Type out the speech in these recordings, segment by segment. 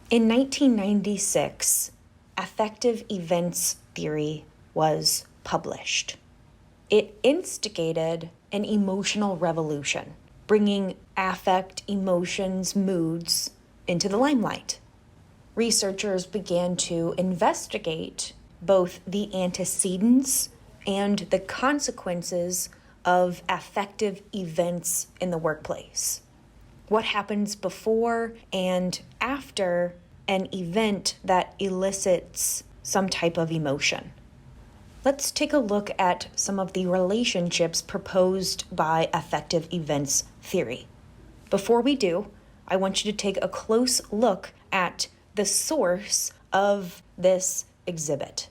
In 1996, affective events theory was published. It instigated an emotional revolution, bringing affect, emotions, moods into the limelight. Researchers began to investigate both the antecedents and the consequences of affective events in the workplace. What happens before and after an event that elicits some type of emotion. Let's take a look at some of the relationships proposed by affective events theory. Before we do, I want you to take a close look at the source of this exhibit.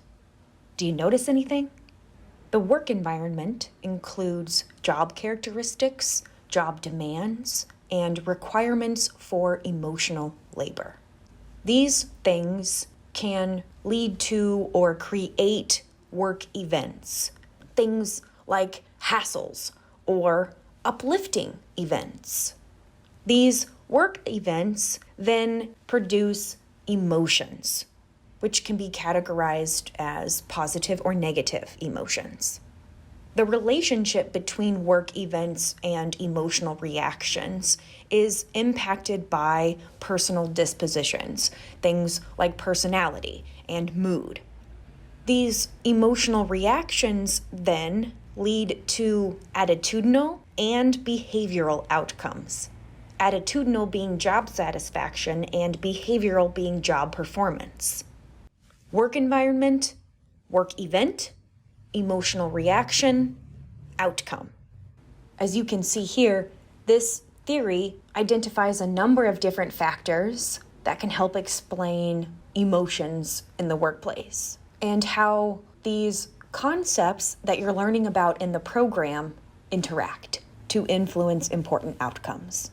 Do you notice anything? The work environment includes job characteristics, job demands, and requirements for emotional labor. These things can lead to or create work events, things like hassles or uplifting events. These work events then produce emotions, which can be categorized as positive or negative emotions. The relationship between work events and emotional reactions is impacted by personal dispositions, things like personality and mood. These emotional reactions then lead to attitudinal and behavioral outcomes. Attitudinal being job satisfaction and behavioral being job performance. Work environment, work event, emotional reaction, outcome. As you can see here, this theory identifies a number of different factors that can help explain emotions in the workplace and how these concepts that you're learning about in the program interact to influence important outcomes.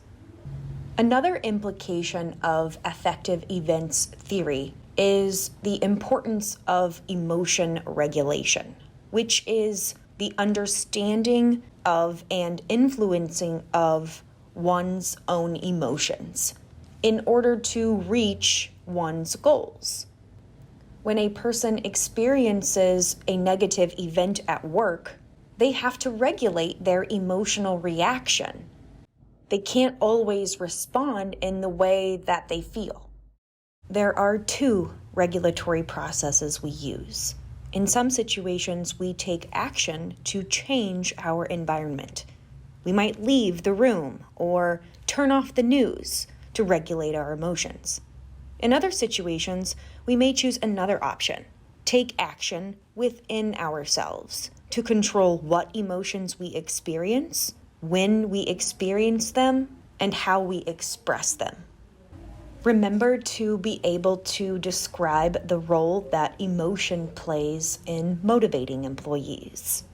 Another implication of affective events theory is the importance of emotion regulation, which is the understanding of and influencing of one's own emotions in order to reach one's goals. When a person experiences a negative event at work, they have to regulate their emotional reaction. They can't always respond in the way that they feel. There are two regulatory processes we use. In some situations, we take action to change our environment. We might leave the room or turn off the news to regulate our emotions. In other situations, we may choose another option, take action within ourselves to control what emotions we experience, when we experience them, and how we express them. Remember to be able to describe the role that emotion plays in motivating employees.